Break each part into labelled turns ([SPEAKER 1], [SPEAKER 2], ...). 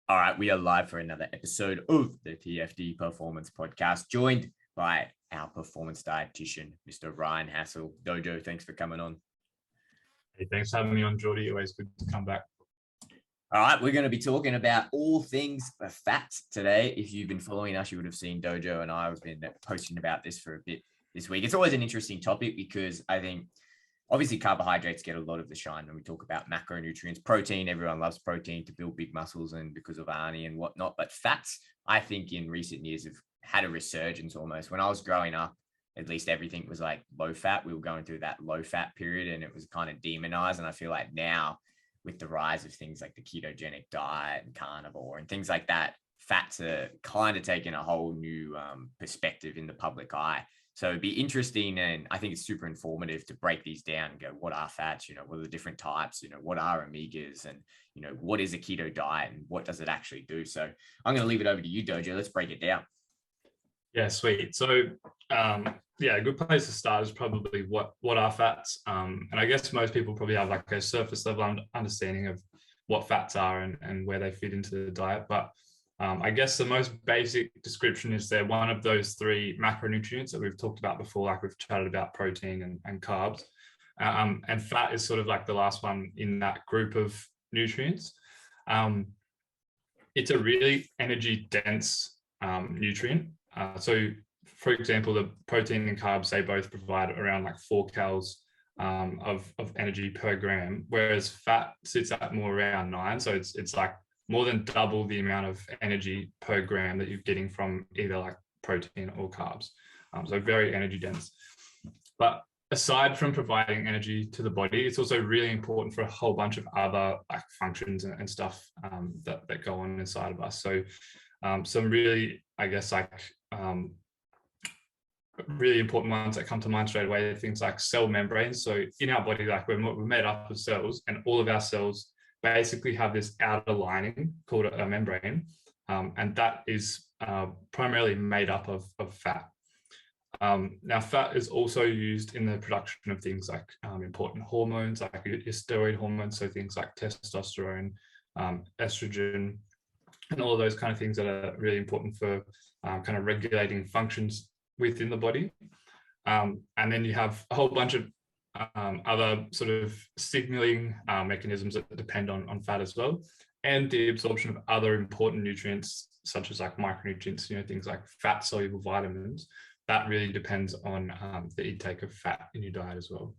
[SPEAKER 1] All right, we are live for another episode of the TFD Performance Podcast, joined by our performance dietitian, Mr. Ryan Hasell. Dojo, thanks for coming on.
[SPEAKER 2] Hey, thanks for having me on, Geordie. Always good to come back.
[SPEAKER 1] All right, we're going to be talking about all things fat today. If you've been following us, you would have seen Dojo and I have been posting about this for a bit this week. It's always an interesting topic because I think obviously carbohydrates get a lot of the shine when we talk about macronutrients. Protein, everyone loves protein to build big muscles and because of Arnie and whatnot. But fats, I think in recent years have had a resurgence almost. When I was growing up, at least everything was like low fat. We were going through that low fat period and it was kind of demonized. And I feel like now with the rise of things like the ketogenic diet and carnivore and things like that, fats are kind of taking a whole new perspective in the public eye. So it'd be interesting, and I think it's super informative to break these down and go, what are fats? What are the different types? What are omegas? And, what is a keto diet and what does it actually do? So I'm going to leave it over to you, Dojo. Let's break it down.
[SPEAKER 2] Yeah, sweet. So, a good place to start is probably what are fats? And I guess most people probably have like a surface level understanding of what fats are and where they fit into the diet. But I guess the most basic description is they're one of those three macronutrients that we've talked about before, like we've chatted about protein and carbs. And fat is sort of like the last one in that group of nutrients. It's a really energy dense nutrient. So for example, the protein and carbs, they both provide around like 4 calories of energy per gram, whereas fat sits at more around 9. So it's like more than double the amount of energy per gram that you're getting from either like protein or carbs. So very energy dense. But aside from providing energy to the body, it's also really important for a whole bunch of other like functions and stuff that go on inside of us. So some really, I guess, really important ones that come to mind straight away are things like cell membranes. So in our body, like we're made up of cells, and all of our cells basically have this outer lining called a membrane, and that is primarily made up of fat. Now, fat is also used in the production of things like important hormones, like your steroid hormones, so things like testosterone, estrogen, and all of those kind of things that are really important for kind of regulating functions within the body. And then you have a whole bunch of other sort of signaling mechanisms that depend on fat as well, and the absorption of other important nutrients such as like micronutrients, things like fat soluble vitamins. That really depends on the intake of fat in your diet as well.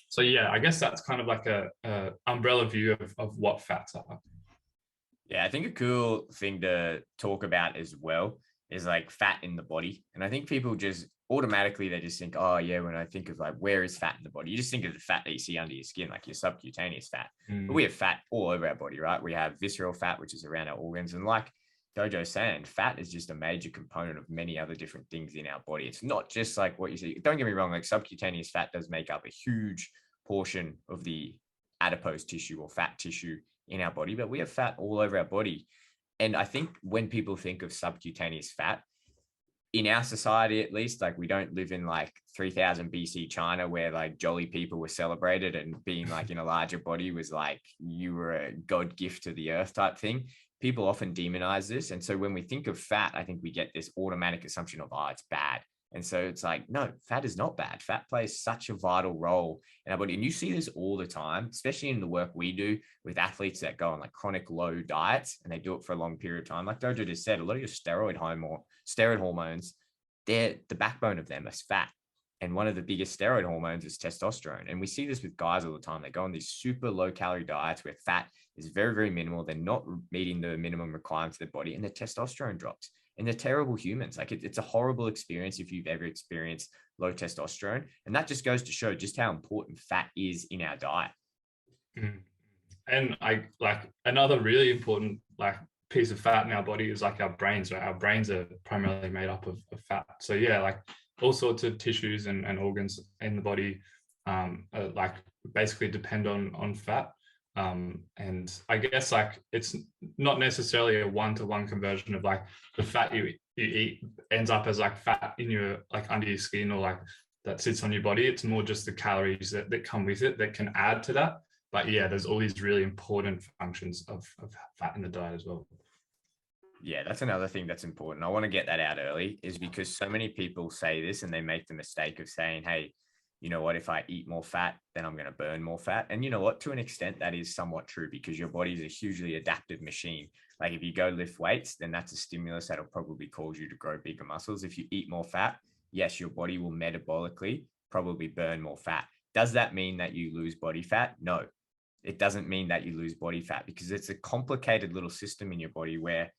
[SPEAKER 2] So yeah, I guess that's kind of like a umbrella view of what fats are.
[SPEAKER 1] Yeah, I think a cool thing to talk about as well is like fat in the body. And I think people just automatically, they just think, oh yeah, when I think of like, where is fat in the body? You just think of the fat that you see under your skin, like your subcutaneous fat. But we have fat all over our body, right? We have visceral fat, which is around our organs. And like Dojo's saying, fat is just a major component of many other different things in our body. It's not just like what you see. Don't get me wrong, like subcutaneous fat does make up a huge portion of the adipose tissue or fat tissue in our body, but we have fat all over our body. And I think when people think of subcutaneous fat, in our society, at least, like we don't live in like 3000 BC China where like jolly people were celebrated and being like in a larger body was like you were a God gift to the earth type thing. People often demonize this. And so when we think of fat, I think we get this automatic assumption of, oh, it's bad. And so it's like, no, fat is not bad. Fat plays such a vital role in our body. And you see this all the time, especially in the work we do with athletes that go on like chronic low diets and they do it for a long period of time. Like Dojo just said, a lot of your steroid hormones, they're the backbone of them is fat. And one of the biggest steroid hormones is testosterone. And we see this with guys all the time. They go on these super low calorie diets where fat is very, very minimal. They're not meeting the minimum requirements of their body and their testosterone drops. And they're terrible humans. Like it's a horrible experience if you've ever experienced low testosterone. And that just goes to show just how important fat is in our diet.
[SPEAKER 2] And I like another really important like piece of fat in our body is like our brains, right? Our brains are primarily made up of fat. So yeah, like all sorts of tissues and organs in the body like basically depend on fat. And I guess like it's not necessarily a one-to-one conversion of like the fat you eat ends up as like fat in your like under your skin or like that sits on your body. It's more just the calories that come with it that can add to that. But yeah, there's all these really important functions of fat in the diet as well.
[SPEAKER 1] Yeah, that's another thing that's important. I want to get that out early, is because so many people say this and they make the mistake of saying, hey, you know what, if I eat more fat, then I'm going to burn more fat. And you know what, to an extent, that is somewhat true, because your body is a hugely adaptive machine. Like if you go lift weights, then that's a stimulus that'll probably cause you to grow bigger muscles. If you eat more fat, yes, your body will metabolically probably burn more fat. Does that mean that you lose body fat? No, it doesn't mean that you lose body fat, because it's a complicated little system in your body where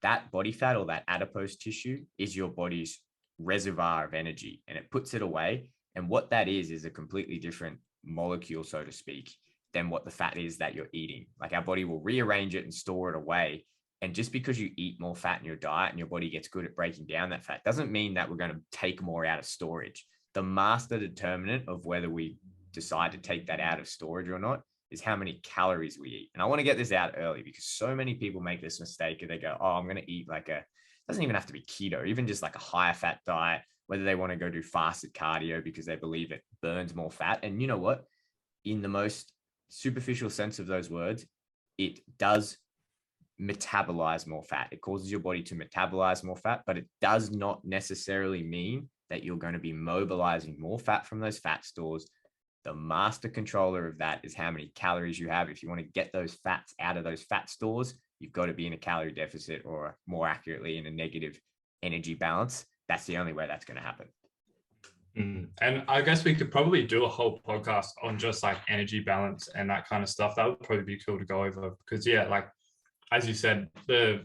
[SPEAKER 1] that body fat or that adipose tissue is your body's reservoir of energy, and it puts it away. And what that is a completely different molecule, so to speak, than what the fat is that you're eating. Like our body will rearrange it and store it away. And just because you eat more fat in your diet and your body gets good at breaking down that fat doesn't mean that we're going to take more out of storage. The master determinant of whether we decide to take that out of storage or not is how many calories we eat. And I want to get this out early, because so many people make this mistake and they go, oh, I'm going to eat like doesn't even have to be keto, even just like a higher fat diet, whether they want to go do fasted cardio because they believe it burns more fat. And you know what? In the most superficial sense of those words, it does metabolize more fat. It causes your body to metabolize more fat, but it does not necessarily mean that you're going to be mobilizing more fat from those fat stores. The master controller of that is how many calories you have. If you want to get those fats out of those fat stores, you've got to be in a calorie deficit, or more accurately, in a negative energy balance. That's the only way that's going to happen.
[SPEAKER 2] And I guess we could probably do a whole podcast on just like energy balance and that kind of stuff. That would probably be cool to go over, because yeah, like as you said, the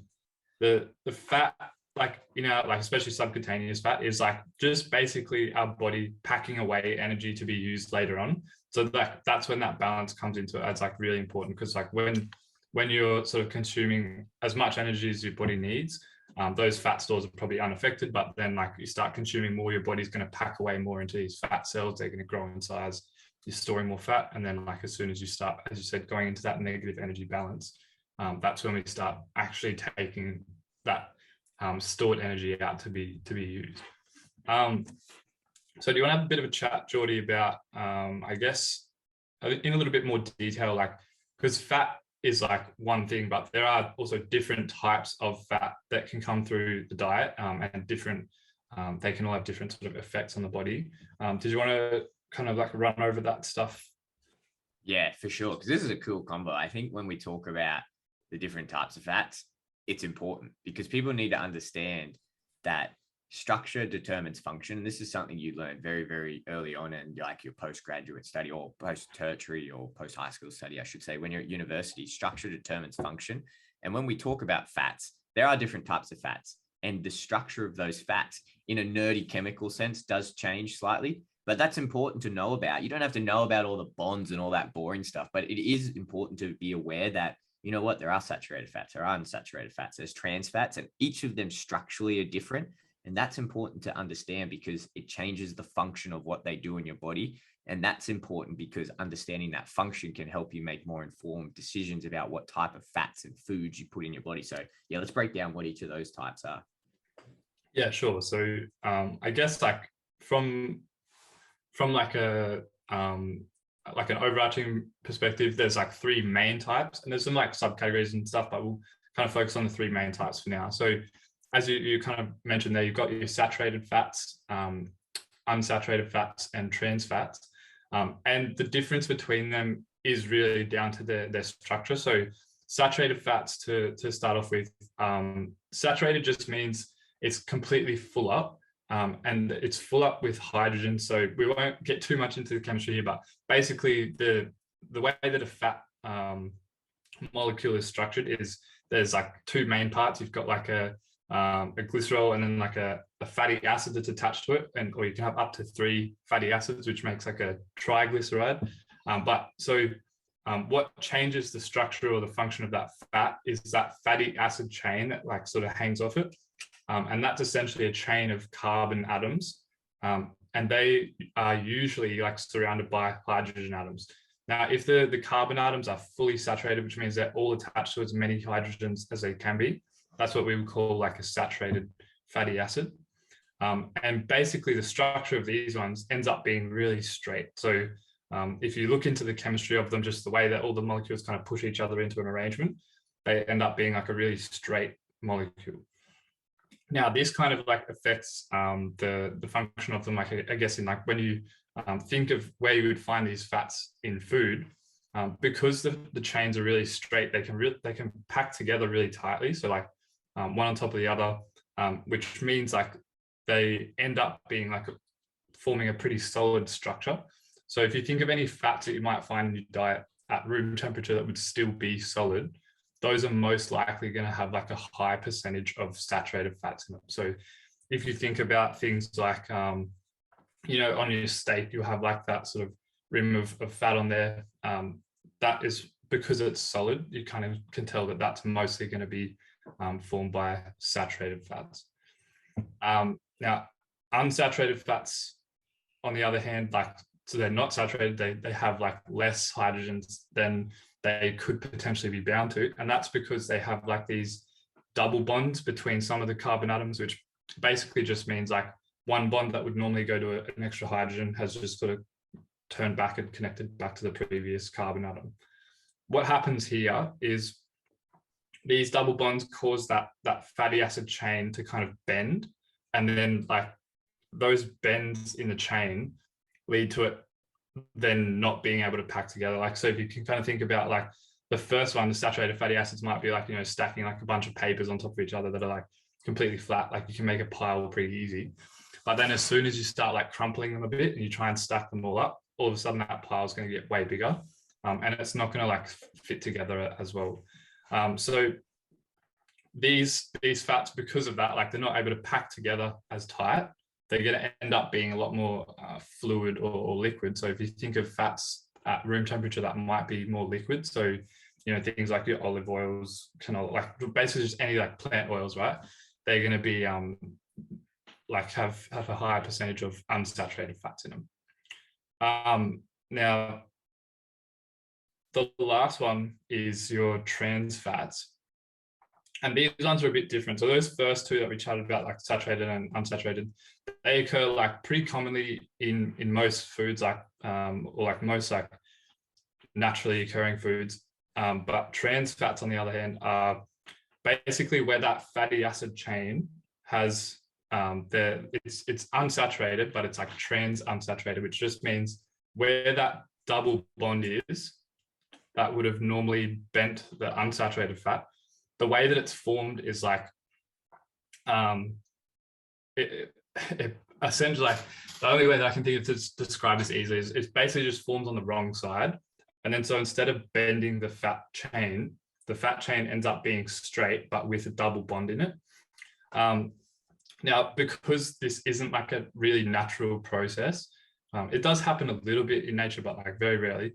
[SPEAKER 2] fat, like, you know, like especially subcutaneous fat is like just basically our body packing away energy to be used later on. So that's when that balance comes into it. It's like really important, because like when you're sort of consuming as much energy as your body needs, those fat stores are probably unaffected, but then like you start consuming more, your body's going to pack away more into these fat cells. They're going to grow in size. You're storing more fat. And then like as soon as you start, as you said, going into that negative energy balance, that's when we start actually taking that stored energy out to be used. So do you want to have a bit of a chat, Geordie, about, I guess, in a little bit more detail, like, because fat is like one thing, but there are also different types of fat that can come through the diet, and different, they can all have different sort of effects on the body. Did you want to kind of like run over that stuff?
[SPEAKER 1] Yeah, for sure. Because this is a cool combo. I think when we talk about the different types of fats, it's important because people need to understand that structure determines function. This is something you learn very, very early on in like your postgraduate study, or post-tertiary or post-high school study, I should say. When you're at university, structure determines function. And when we talk about fats, there are different types of fats, and the structure of those fats in a nerdy chemical sense does change slightly, but that's important to know about. You don't have to know about all the bonds and all that boring stuff, but it is important to be aware that, you know what, there are saturated fats, there are unsaturated fats, there's trans fats, and each of them structurally are different. And that's important to understand because it changes the function of what they do in your body. And that's important because understanding that function can help you make more informed decisions about what type of fats and foods you put in your body. So yeah, let's break down what each of those types are.
[SPEAKER 2] Yeah, sure. So I guess like from like a like an overarching perspective, there's like three main types, and there's some like subcategories and stuff, but we'll kind of focus on the three main types for now. So as you kind of mentioned there, you've got your saturated fats, unsaturated fats, and trans fats. And the difference between them is really down to their structure. So saturated fats, to start off with, saturated just means it's completely full up, and it's full up with hydrogen. So we won't get too much into the chemistry here, but basically the way that a fat molecule is structured is there's like two main parts. You've got like a glycerol and then like a fatty acid that's attached to it, or you can have up to 3 fatty acids, which makes like a triglyceride. What changes the structure or the function of that fat is that fatty acid chain that like sort of hangs off it, and that's essentially a chain of carbon atoms, and they are usually like surrounded by hydrogen atoms. Now, if the carbon atoms are fully saturated, which means they're all attached to as many hydrogens as they can be, that's what we would call like a saturated fatty acid. And basically the structure of these ones ends up being really straight. So If you look into the chemistry of them, just the way that all the molecules kind of push each other into an arrangement, they end up being like a really straight molecule. Now, this kind of like affects the function of them, like I guess in like when you think of where you would find these fats in food, because the chains are really straight, they can pack together really tightly. So like one on top of the other, which means like they end up being like forming a pretty solid structure. So if you think of any fats that you might find in your diet at room temperature that would still be solid, those are most likely going to have like a high percentage of saturated fats in them. So if you think about things like, you know, on your steak, you have like that sort of rim of fat on there. That is because it's solid. You kind of can tell that that's mostly going to be formed by saturated fats. Now, unsaturated fats, on the other hand, like, so they're not saturated, they have like less hydrogens than they could potentially be bound to. And that's because they have like these double bonds between some of the carbon atoms, which basically just means like one bond that would normally go to an extra hydrogen has just sort of turned back and connected back to the previous carbon atom. What happens here is these double bonds cause that fatty acid chain to kind of bend, and then like those bends in the chain lead to it then not being able to pack together. Like, so if you can kind of think about like the first one, the saturated fatty acids might be like, you know, stacking like a bunch of papers on top of each other that are like completely flat, like you can make a pile pretty easy. But then as soon as you start like crumpling them a bit and you try and stack them all up, all of a sudden that pile is going to get way bigger, and it's not going to like fit together as well. So these fats, because of that, like they're not able to pack together as tight. They're going to end up being a lot more fluid or liquid. So if you think of fats at room temperature, that might be more liquid. So, you know, things like your olive oils, canola, like basically just any like plant oils, right? They're going to be like have a higher percentage of unsaturated fats in them. Now, the last one is your trans fats. And these ones are a bit different. So those first two that we chatted about, like saturated and unsaturated, they occur like pretty commonly in most foods, like or like most like naturally occurring foods. But trans fats, on the other hand, are basically where that fatty acid chain has it's unsaturated, but it's like trans unsaturated, which just means where that double bond is, that would have normally bent the unsaturated fat. The way that it's formed is like, it essentially, like the only way that I can think of to describe this easily is it basically just forms on the wrong side. And then so instead of bending the fat chain ends up being straight, but with a double bond in it. Now, because this isn't like a really natural process, it does happen a little bit in nature, but like very rarely.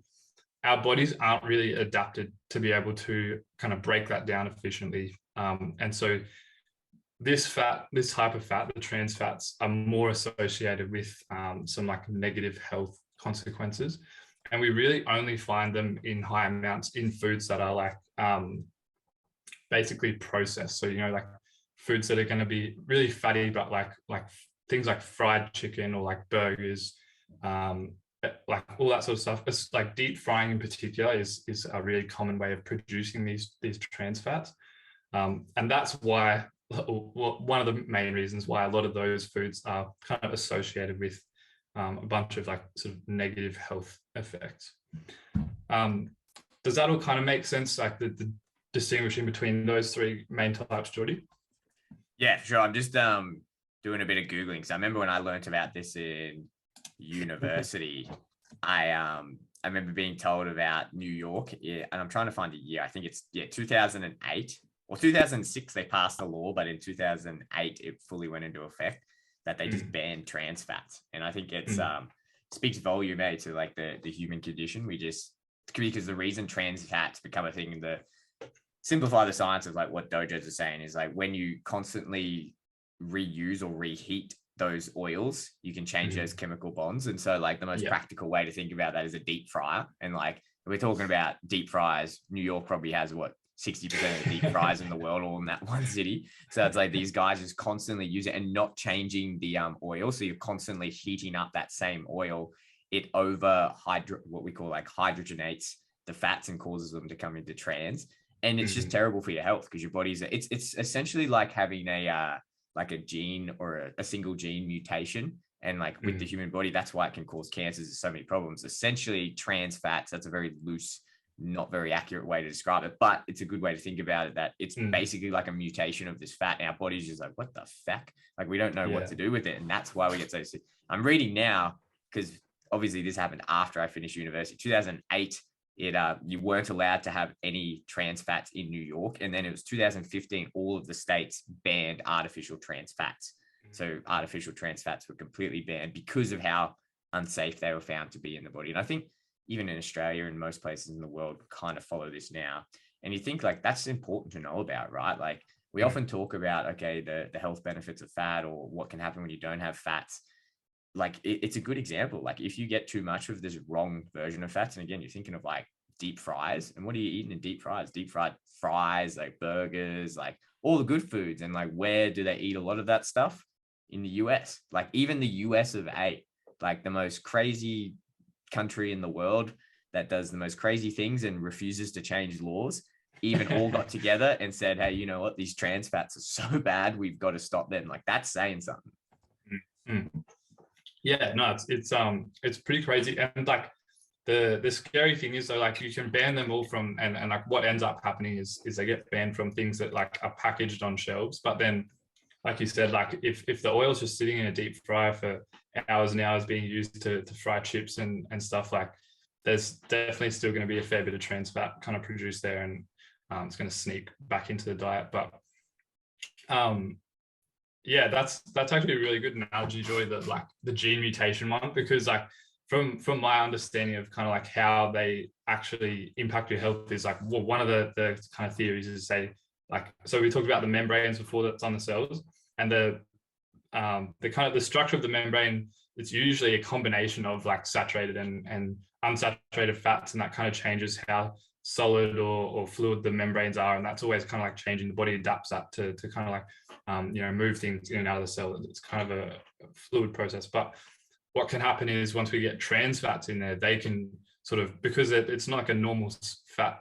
[SPEAKER 2] Our bodies aren't really adapted to be able to kind of break that down efficiently. And so this type of fat, the trans fats, are more associated with some like negative health consequences. And we really only find them in high amounts in foods that are like basically processed. So, you know, like foods that are going to be really fatty, but like things like fried chicken or like burgers, like all that sort of stuff. It's like deep frying in particular is a really common way of producing these trans fats. And that's why, one of the main reasons why a lot of those foods are kind of associated with a bunch of like sort of negative health effects. Does that all kind of make sense? Like the distinguishing between those three main types, Geordie?
[SPEAKER 1] Yeah, for sure. I'm just doing a bit of Googling. So I remember when I learned about this in university, I remember being told about New York, and I'm trying to find a year. I think it's 2008 or 2006 they passed a law, but in 2008 it fully went into effect that they just banned trans fats. And I think it's speaks volume to like the human condition. Because the reason trans fats become a thing, the simplify the science of like what dojos are saying is like when you constantly reuse or reheat those oils, you can change those chemical bonds. And so like the most practical way to think about that is a deep fryer. And like we're talking about deep fryers, New York probably has 60% of the deep fryers in the world, all in that one city. So it's like these guys just constantly use it and not changing the oil. So you're constantly heating up that same oil it what we call like hydrogenates the fats and causes them to come into trans. And it's just terrible for your health because your body's, it's essentially like having a gene or a single gene mutation. And like with the human body, that's why it can cause cancers and so many problems. Essentially, trans fats, that's a very loose, not very accurate way to describe it, but it's a good way to think about it, that it's basically like a mutation of this fat. And our body's just like, what the fuck? Like, we don't know what to do with it. And that's why we get so sick. I'm reading now, because obviously this happened after I finished university. 2008, you weren't allowed to have any trans fats in New York. And then it was 2015, all of the states banned artificial trans fats. So artificial trans fats were completely banned because of how unsafe they were found to be in the body. And I think even in Australia and most places in the world kind of follow this now. And you think like that's important to know about, right? Like we often talk about, okay, the health benefits of fat or what can happen when you don't have fats. Like it's a good example. Like if you get too much of this wrong version of fats, and again, you're thinking of like deep fries, and what are you eating in deep fries? Deep fried fries, like burgers, like all the good foods. And like, where do they eat a lot of that stuff? In the US. Like even the US of A, like the most crazy country in the world that does the most crazy things and refuses to change laws, even all got together and said, hey, you know what, these trans fats are so bad, we've got to stop them. Like that's saying something.
[SPEAKER 2] Yeah, no, it's pretty crazy. And like the scary thing is though, like you can ban them all from, and like what ends up happening is they get banned from things that like are packaged on shelves. But then, like you said, like if the oil's just sitting in a deep fryer for hours and hours being used to fry chips and stuff, like there's definitely still going to be a fair bit of trans fat kind of produced there, and it's going to sneak back into the diet. But yeah, that's actually a really good analogy, Joy, that like the gene mutation one, because like from my understanding of kind of like how they actually impact your health is like, well, one of the kind of theories is say like, so we talked about the membranes before that's on the cells, and the kind of the structure of the membrane, it's usually a combination of like saturated and unsaturated fats, and that kind of changes how solid or fluid the membranes are, and that's always kind of like changing. The body adapts that to kind of like move things in and out of the cell. It's kind of a fluid process. But what can happen is once we get trans fats in there, they can sort of, because it's not like a normal fat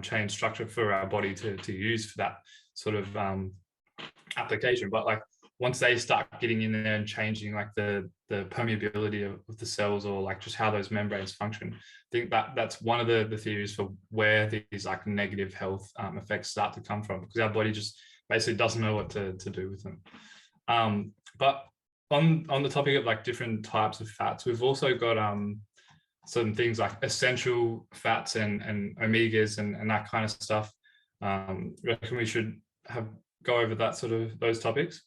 [SPEAKER 2] chain structure for our body to use for that sort of application, but like once they start getting in there and changing like the permeability of the cells, or like just how those membranes function, I think that's one of the theories for where these like negative health effects start to come from, because our body just basically doesn't know what to do with them. But on the topic of like different types of fats, we've also got some things like essential fats and omegas and that kind of stuff. Reckon we should go over that sort of those topics?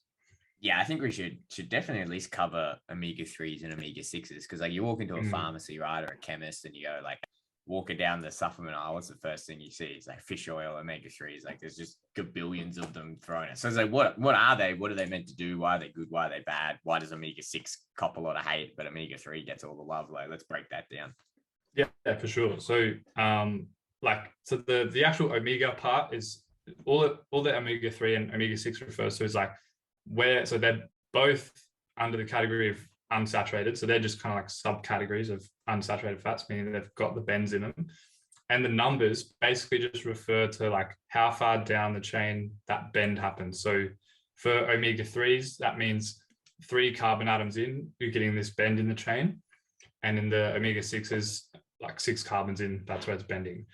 [SPEAKER 1] Yeah, I think we should definitely at least cover omega-3s and omega-6s, because like you walk into a pharmacy, right, or a chemist, and you go like walking down the supplement aisle, what's the first thing you see? It's like fish oil, omega-3s. Like there's just billions of them thrown in. So it's like, what are they? What are they meant to do? Why are they good? Why are they bad? Why does omega-6 cop a lot of hate, but omega-3 gets all the love? Like, let's break that down.
[SPEAKER 2] Yeah, for sure. So so the actual omega part is all the omega-3 and omega-6 refers to is like so they're both under the category of unsaturated. So they're just kind of like subcategories of unsaturated fats, meaning they've got the bends in them. And the numbers basically just refer to like how far down the chain that bend happens. So for omega-3s, that means 3 carbon atoms in, you're getting this bend in the chain. And in the omega-6s, like 6 carbons in, that's where it's bending.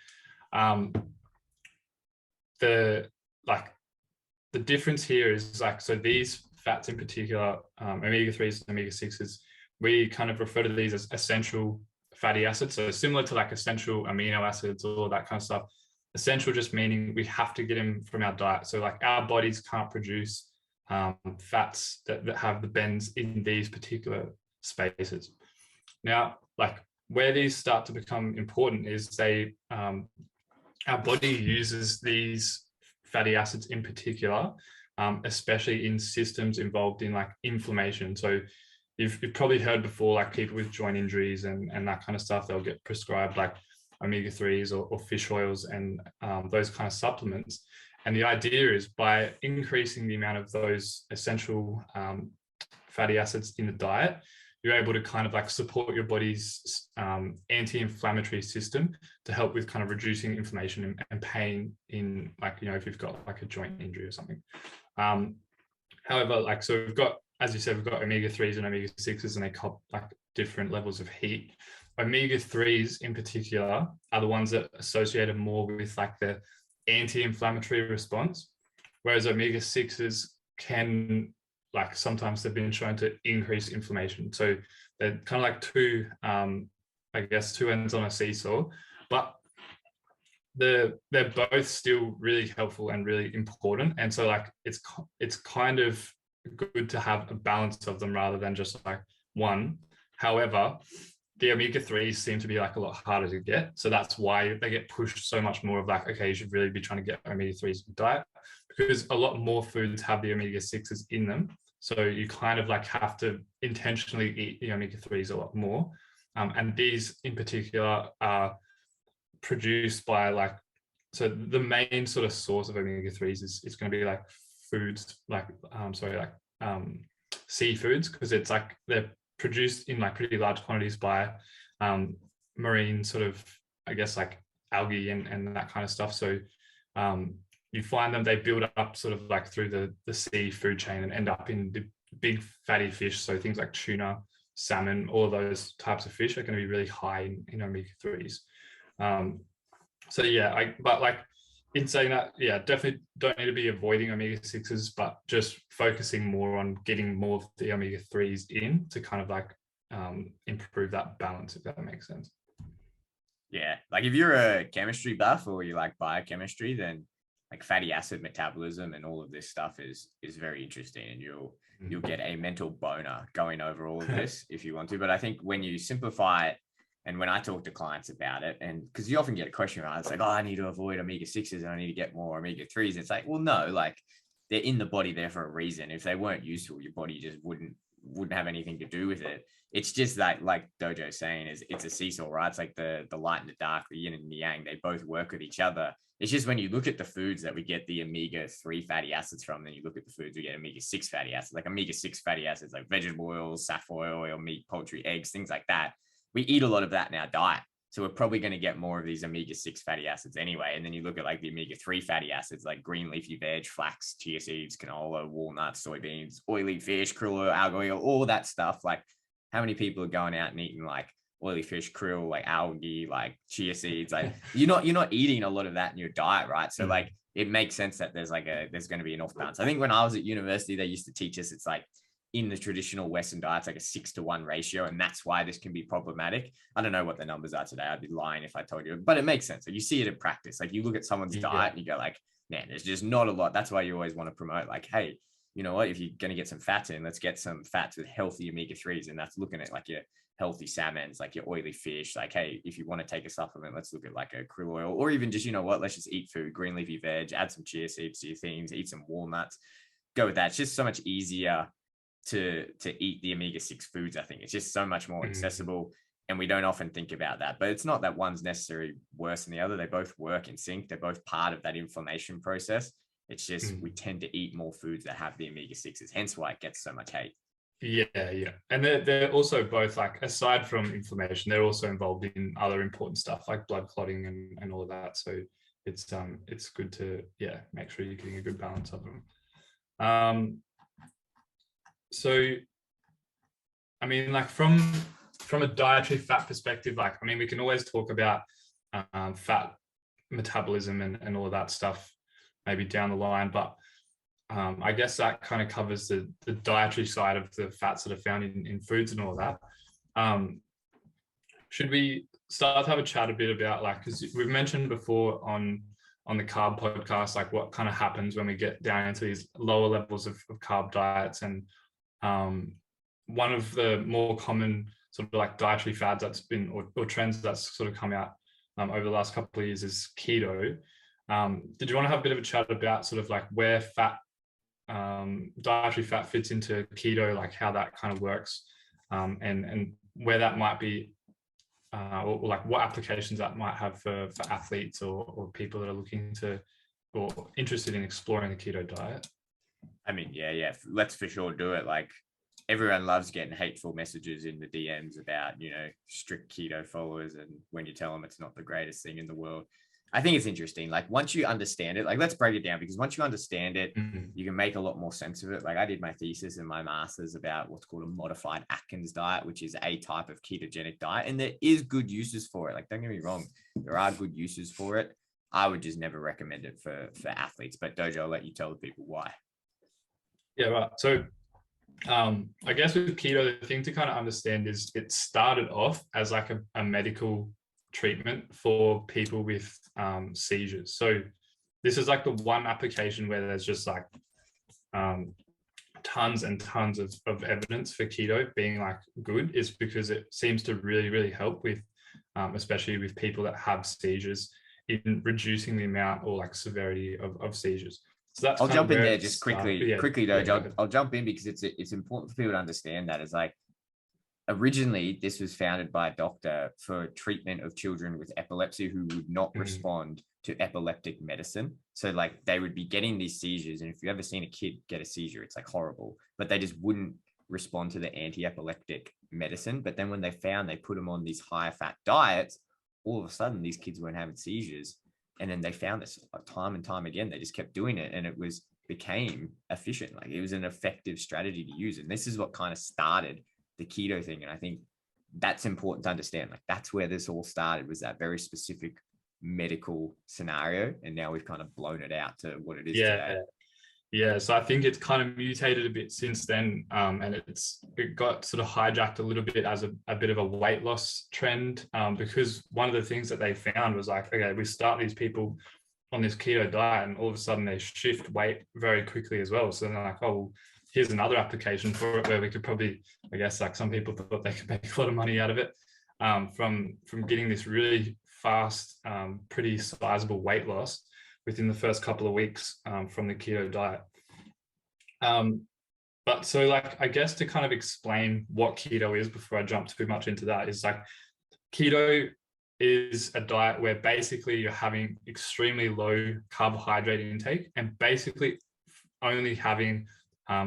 [SPEAKER 2] The difference here is like, so these fats in particular, omega-3s and omega-6s, we kind of refer to these as essential fatty acids. So similar to like essential amino acids or that kind of stuff. Essential just meaning we have to get them from our diet. So like our bodies can't produce fats that have the bends in these particular spaces. Now, like where these start to become important is our body uses these fatty acids in particular, especially in systems involved in like inflammation. So you've probably heard before, like people with joint injuries and that kind of stuff, they'll get prescribed like omega-3s or fish oils and those kind of supplements. And the idea is by increasing the amount of those essential fatty acids in the diet, you're able to kind of like support your body's anti-inflammatory system to help with kind of reducing inflammation and pain in, like, you know, if you've got like a joint injury or something. However, like, so we've got, as you said, we've got omega-3s and omega-6s, and they cop like different levels of heat. Omega-3s in particular are the ones that are associated more with like the anti-inflammatory response, whereas omega-6s can, like, sometimes they've been shown to increase inflammation. So they're kind of like two, I guess, two ends on a seesaw, but they're both still really helpful and really important. And so like it's kind of good to have a balance of them rather than just like one. However, the omega-3s seem to be like a lot harder to get. So that's why they get pushed so much more of like, okay, you should really be trying to get omega-3s in your diet, because a lot more foods have the omega-6s in them. So you kind of like have to intentionally eat the omega-3s a lot more. And these in particular are produced by like, so the main sort of source of omega-3s is going to be like foods, like, seafoods, because it's like they're produced in like pretty large quantities by marine sort of, I guess, like algae and that kind of stuff. So you find them, they build up sort of like through the sea food chain and end up in the big fatty fish. So things like tuna, salmon, all of those types of fish are going to be really high in omega-3s. So yeah, but like in saying that, yeah, definitely don't need to be avoiding omega-6s, but just focusing more on getting more of the omega-3s in to kind of like improve that balance, if that makes sense.
[SPEAKER 1] Yeah, like if you're a chemistry buff or you like biochemistry, then like fatty acid metabolism and all of this stuff is very interesting, and you'll get a mental boner going over all of this if you want to. But I think when you simplify it, and when I talk to clients about it, and because you often get a question, right? It's like, oh, I need to avoid omega-6s and I need to get more omega-3s. It's like, well, no, like they're in the body there for a reason. If they weren't useful, your body just wouldn't have anything to do with it. It's just that, like Dojo's saying, is it's a seesaw, right? It's like the light and the dark, the yin and the yang, they both work with each other. It's just when you look at the foods that we get the omega-3 fatty acids from, then you look at the foods we get omega-6 fatty acids, like omega-6 fatty acids, like vegetable oils, safflower oil, meat, poultry, eggs, things like that. We eat a lot of that in our diet. So we're probably going to get more of these omega-6 fatty acids anyway. And then you look at like the omega-3 fatty acids, like green leafy veg, flax, chia seeds, canola, walnuts, soybeans, oily fish, krill oil, algae oil, all that stuff. Like how many people are going out and eating like oily fish, krill, like algae, like chia seeds? Like you're not eating a lot of that in your diet, right? So like it makes sense that there's going to be an off balance. I think when I was at university, they used to teach us it's like in the traditional Western diet, it's like a 6-to-1 ratio. And that's why this can be problematic. I don't know what the numbers are today. I'd be lying if I told you, but it makes sense. Like you see it in practice. Like you look at someone's diet and you go like, man, there's just not a lot. That's why you always want to promote like, hey, you know what, if you're going to get some fats in, let's get some fats with healthy omega-3s. And that's looking at like your healthy salmons, like your oily fish. Like, hey, if you want to take a supplement, let's look at like a krill oil, or even just, you know what, let's just eat food, green leafy veg, add some chia seeds to your things, eat some walnuts, go with that. It's just so much easier to eat the omega-6 foods. I think it's just so much more accessible, and we don't often think about that. But it's not that one's necessarily worse than the other. They both work in sync. They're both part of that inflammation process. It's just we tend to eat more foods that have the omega-6s, hence why it gets so much hate. Yeah.
[SPEAKER 2] And they're also both, like, aside from inflammation, they're also involved in other important stuff like blood clotting and all of that. So it's good to make sure you're getting a good balance of them. So, I mean, like from a dietary fat perspective, like, I mean, we can always talk about fat metabolism and all of that stuff maybe down the line, but I guess that kind of covers the dietary side of the fats that are found in foods and all of that. Should we start to have a chat a bit about, like, because we've mentioned before on the carb podcast, like what kind of happens when we get down into these lower levels of carb diets. And one of the more common sort of like dietary fads that's been, or trends that's sort of come out over the last couple of years is keto. Did you want to have a bit of a chat about sort of like where dietary fat fits into keto, like how that kind of works, and where that might be, or like what applications that might have for athletes or people that are looking to or interested in exploring the keto diet?
[SPEAKER 1] I mean, yeah, let's for sure do it. Like, everyone loves getting hateful messages in the DMs about, you know, strict keto followers. And when you tell them it's not the greatest thing in the world, I think it's interesting. Like once you understand it, like let's break it down, because once you understand it, you can make a lot more sense of it. Like I did my thesis and my master's about what's called a modified Atkins diet, which is a type of ketogenic diet. And there is good uses for it. Like, don't get me wrong, there are good uses for it. I would just never recommend it for athletes. But Dojo, I'll let you tell the people why.
[SPEAKER 2] Yeah, right. So I guess with keto, the thing to kind of understand is it started off as like a medical treatment for people with seizures. So this is like the one application where there's just like tons and tons of evidence for keto being like good, is because it seems to really, really help with, especially with people that have seizures, in reducing the amount or like severity of seizures. So that's
[SPEAKER 1] I'll jump in there just quickly, Dojo.
[SPEAKER 2] Yeah,
[SPEAKER 1] I'll jump in because it's important for people to understand that. It's like, originally, this was founded by a doctor for treatment of children with epilepsy who would not respond to epileptic medicine. So like they would be getting these seizures. And if you've ever seen a kid get a seizure, it's like horrible, but they just wouldn't respond to the anti-epileptic medicine. But then when they put them on these higher fat diets, all of a sudden these kids weren't having seizures. And then they found this time and time again. They just kept doing it, and it became efficient. Like it was an effective strategy to use. And this is what kind of started the keto thing. And I think that's important to understand. Like that's where this all started, was that very specific medical scenario. And now we've kind of blown it out to what it is today.
[SPEAKER 2] Yeah, so I think it's kind of mutated a bit since then, and it got sort of hijacked a little bit as a bit of a weight loss trend, because one of the things that they found was like, okay, we start these people on this keto diet, and all of a sudden they shift weight very quickly as well. So they're like, oh, well, here's another application for it where we could probably, I guess, like some people thought they could make a lot of money out of it, from getting this really fast, pretty sizable weight loss within the first couple of weeks from the keto diet. But so like, I guess to kind of explain what keto is before I jump too much into that, is like keto is a diet where basically you're having extremely low carbohydrate intake and basically only having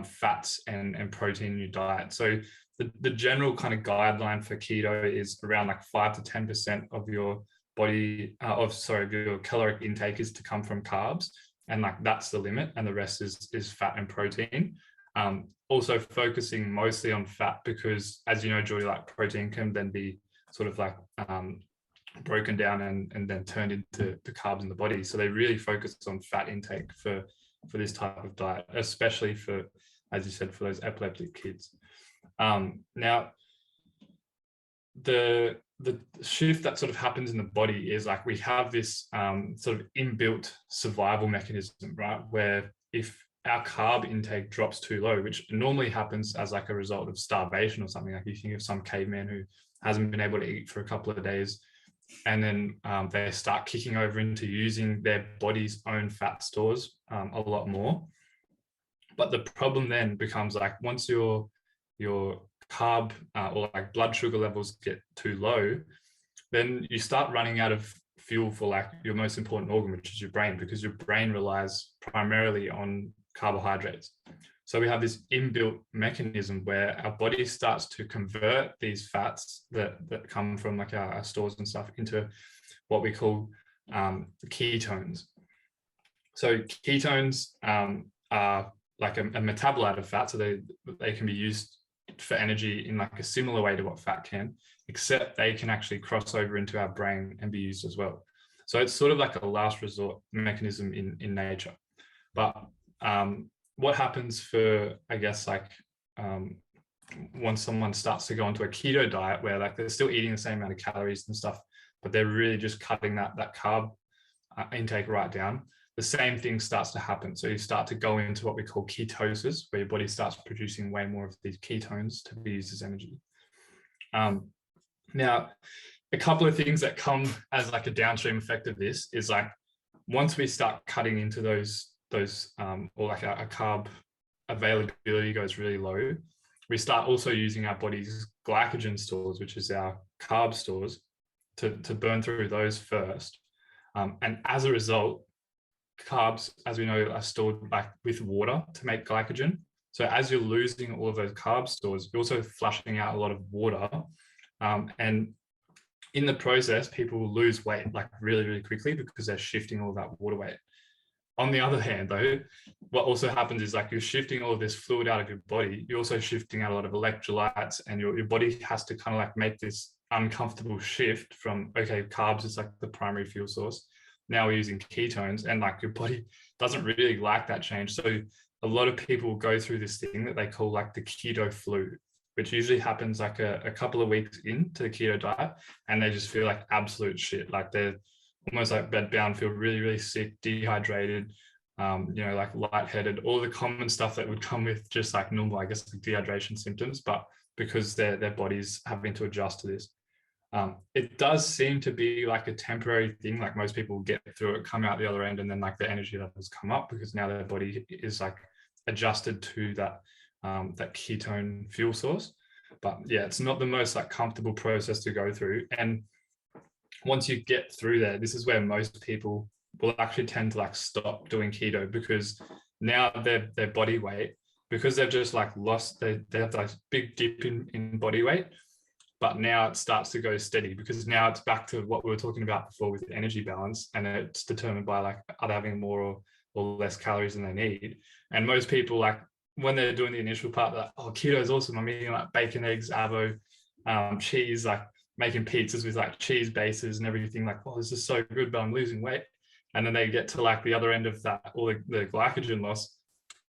[SPEAKER 2] fats and protein in your diet. So the general kind of guideline for keto is around like 5 to 10% of your body your caloric intake is to come from carbs, and like that's the limit, and the rest is fat and protein. Also focusing mostly on fat because, as you know, Geordie, like protein can then be sort of like broken down and then turned into the carbs in the body. So they really focus on fat intake for this type of diet, especially for, as you said, for those epileptic kids. Now, the shift that sort of happens in the body is like we have this sort of inbuilt survival mechanism, right? Where if our carb intake drops too low, which normally happens as like a result of starvation or something, like you think of some caveman who hasn't been able to eat for a couple of days, and then they start kicking over into using their body's own fat stores a lot more. But the problem then becomes like, once your carb or like blood sugar levels get too low, then you start running out of fuel for like your most important organ, which is your brain, because your brain relies primarily on carbohydrates. So we have this inbuilt mechanism where our body starts to convert these fats that come from like our stores and stuff into what we call ketones. So ketones are like a metabolite of fat, so they can be used for energy in like a similar way to what fat can, except they can actually cross over into our brain and be used as well. So it's sort of like a last resort mechanism in nature. But what happens for, I guess, like once someone starts to go into a keto diet where like they're still eating the same amount of calories and stuff, but they're really just cutting that carb intake right down, the same thing starts to happen. So you start to go into what we call ketosis, where your body starts producing way more of these ketones to be used as energy. Now, a couple of things that come as like a downstream effect of this is like, once we start cutting into those or like a carb availability goes really low, we start also using our body's glycogen stores, which is our carb stores, to burn through those first. And as a result, carbs, as we know, are stored back with water to make glycogen. So as you're losing all of those carb stores, you're also flushing out a lot of water. And in the process, people will lose weight like really, really quickly because they're shifting all that water weight. On the other hand, though, what also happens is like you're shifting all of this fluid out of your body. You're also shifting out a lot of electrolytes, and your body has to kind of like make this uncomfortable shift from, okay, carbs is like the primary fuel source. Now we're using ketones, and like your body doesn't really like that change. So a lot of people go through this thing that they call like the keto flu, which usually happens like a couple of weeks into the keto diet, and they just feel like absolute shit. Like they're almost like bedbound, feel really, really sick, dehydrated, like lightheaded, all the common stuff that would come with just like normal, I guess, like dehydration symptoms, but because their body's having to adjust to this. It does seem to be like a temporary thing. Like most people get through it, come out the other end, and then like the energy levels come up because now their body is like adjusted to that ketone fuel source. But yeah, it's not the most like comfortable process to go through. And once you get through there, this is where most people will actually tend to like stop doing keto, because now their body weight, because they've just like lost, they have like big dip in body weight, but now it starts to go steady because now it's back to what we were talking about before with the energy balance, and it's determined by like, are they having more or less calories than they need? And most people, like when they're doing the initial part, like, oh, keto is awesome, I'm eating like bacon, eggs, avo, cheese, like making pizzas with like cheese bases and everything, like, oh, this is so good, but I'm losing weight. And then they get to like the other end of that, or the glycogen loss,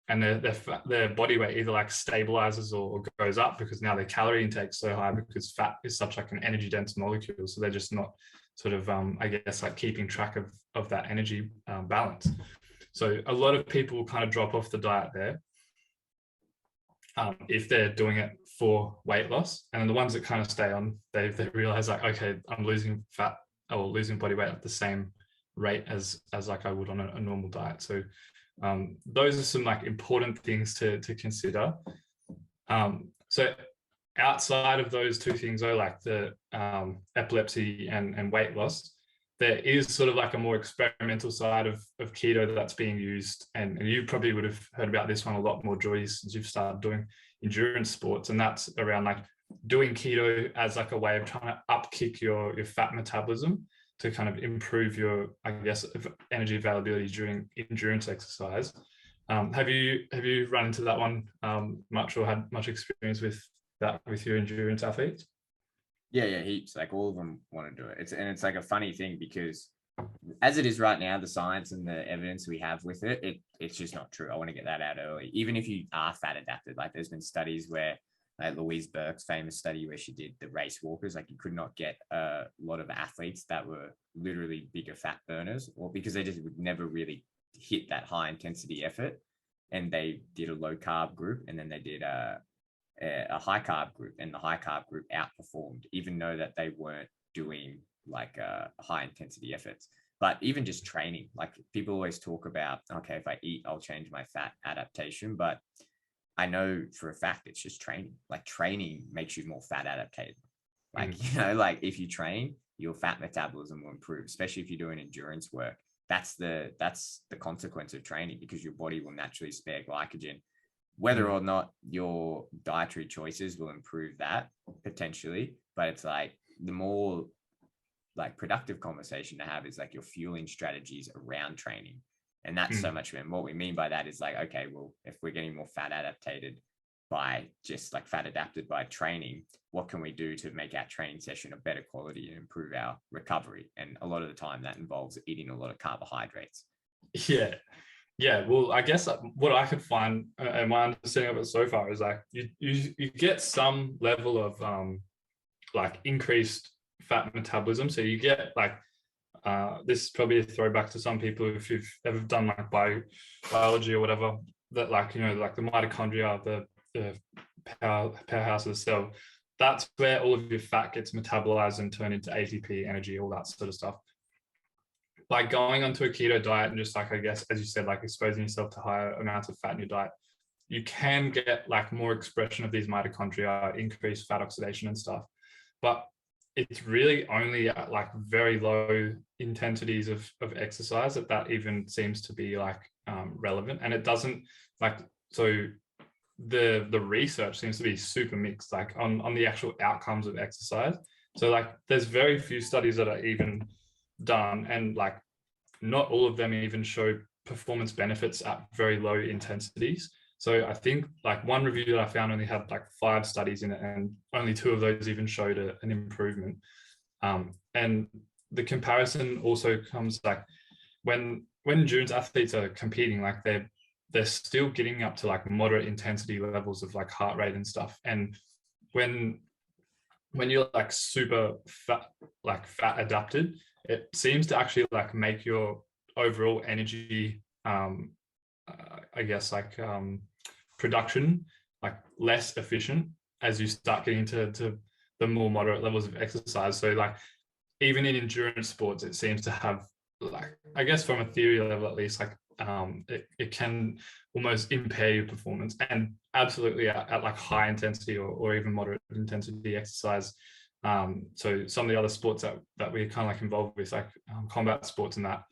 [SPEAKER 2] and their body weight either like stabilizes or goes up because now their calorie intake is so high because fat is such like an energy dense molecule. So they're just not sort of, I guess, like keeping track of that energy balance. So a lot of people kind of drop off the diet there if they're doing it for weight loss. And then the ones that kind of stay on, they realize like, okay, I'm losing fat or losing body weight at the same rate as like I would on a normal diet. So those are some like important things to consider. So outside of those two things, though, like the epilepsy and weight loss, there is sort of like a more experimental side of keto that's being used. And you probably would have heard about this one a lot more, Joy, since you've started doing endurance sports. And that's around like doing keto as like a way of trying to upkick your fat metabolism to kind of improve your, I guess, energy availability during endurance exercise. Have you run into that one much, or had much experience with that with your endurance athletes?
[SPEAKER 1] Yeah, heaps. Like all of them want to do it. It's like a funny thing because as it is right now, the science and the evidence we have with it's just not true. I want to get that out early. Even if you are fat adapted, like there's been studies where, like Louise Burke's famous study where she did the race walkers, like you could not get a lot of athletes that were literally bigger fat burners, or because they just would never really hit that high intensity effort. And they did a low carb group, and then they did a high carb group, and the high carb group outperformed, even though that they weren't doing like high intensity efforts. But even just training, like people always talk about, okay, if I eat, I'll change my fat adaptation. But I know for a fact it's just training. Like training makes you more fat adapted. Like, like if you train, your fat metabolism will improve, especially if you're doing endurance work. That's the consequence of training, because your body will naturally spare glycogen. Whether or not your dietary choices will improve that potentially, but it's like the more like productive conversation to have is like your fueling strategies around training. And that's so much, and what we mean by that is like, okay, well, if we're getting more fat adapted by just like fat adapted by training, what can we do to make our training session of better quality and improve our recovery? And a lot of the time that involves eating a lot of carbohydrates.
[SPEAKER 2] Yeah, well, I guess what I could find, and my understanding of it so far, is like you get some level of like increased fat metabolism. So you get like, this is probably a throwback to some people if you've ever done like biology or whatever, that like, like the mitochondria, the powerhouse of the cell, that's where all of your fat gets metabolized and turned into ATP, energy, all that sort of stuff. By going onto a keto diet and just like, I guess, as you said, like exposing yourself to higher amounts of fat in your diet, you can get like more expression of these mitochondria, increased fat oxidation and stuff. But it's really only at like very low intensities of exercise that even seems to be like relevant. And it doesn't like, so the research seems to be super mixed, like on the actual outcomes of exercise. So like there's very few studies that are even done, and like not all of them even show performance benefits at very low intensities. So I think like one review that I found only had like 5 studies in it, and only 2 of those even showed an improvement. And the comparison also comes like when endurance athletes are competing, like they're still getting up to like moderate intensity levels of like heart rate and stuff. And when you're like super fat adapted, it seems to actually like make your overall energy, I guess like production like less efficient as you start getting to the more moderate levels of exercise. So like even in endurance sports, it seems to have like, I guess from a theory level at least, like it can almost impair your performance. And absolutely at like high intensity or even moderate intensity exercise. So some of the other sports that we're kind of like involved with, like combat sports and that,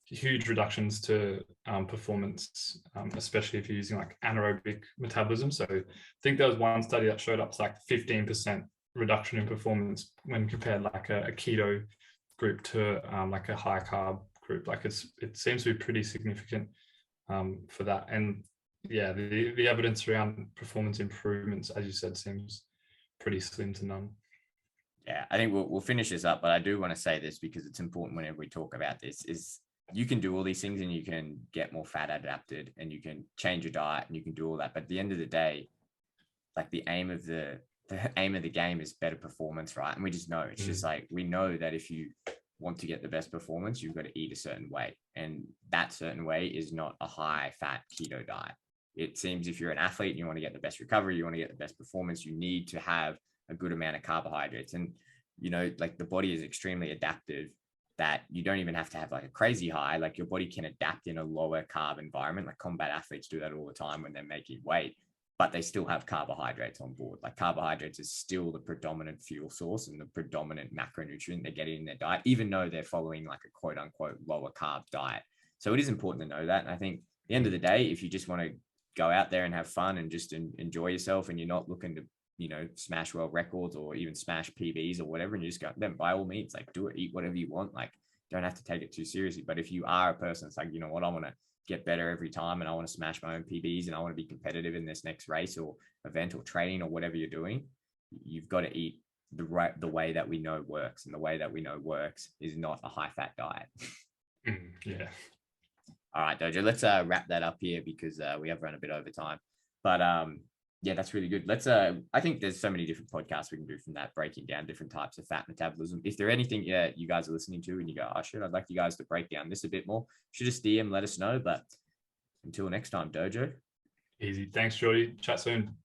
[SPEAKER 2] huge reductions to performance, especially if you're using like anaerobic metabolism. So I think there was one study that showed up to like 15% reduction in performance when compared like a keto group to like a high carb group. Like it seems to be pretty significant for that. And yeah, the evidence around performance improvements, as you said, seems pretty slim to none.
[SPEAKER 1] Yeah, I think we'll finish this up, but I do want to say this because it's important whenever we talk about this, is you can do all these things and you can get more fat adapted and you can change your diet and you can do all that. But at the end of the day, like the aim of the game is better performance, right? And we just know it's just like, we know that if you want to get the best performance, you've got to eat a certain way. And that certain way is not a high fat keto diet. It seems if you're an athlete and you want to get the best recovery, you want to get the best performance, you need to have a good amount of carbohydrates. And, you know, like the body is extremely adaptive, that you don't even have to have like a crazy high. Like your body can adapt in a lower carb environment. Like combat athletes do that all the time when they're making weight, but they still have carbohydrates on board. Like carbohydrates is still the predominant fuel source and the predominant macronutrient they're getting in their diet, even though they're following like a quote unquote lower carb diet. So it is important to know that. And I think at the end of the day, if you just want to go out there and have fun and just enjoy yourself, and you're not looking to, you know, smash world records or even smash PBs or whatever, and you just go, then by all means, like do it, eat whatever you want. Like don't have to take it too seriously. But if you are a person that's like, you know what, I want to get better every time and I want to smash my own PBs and I want to be competitive in this next race or event or training or whatever you're doing, you've got to eat the way that we know works. And the way that we know works is not a high fat diet.
[SPEAKER 2] Yeah.
[SPEAKER 1] All right, Dojo, let's wrap that up here because we have run a bit over time. But yeah, that's really good. Let's I think there's so many different podcasts we can do from that, breaking down different types of fat metabolism. If there anything you guys are listening to and you go, oh shit, I'd like you guys to break down this a bit more, should just DM, let us know. But until next time, Dojo.
[SPEAKER 2] Easy. Thanks, Jordy. Chat soon.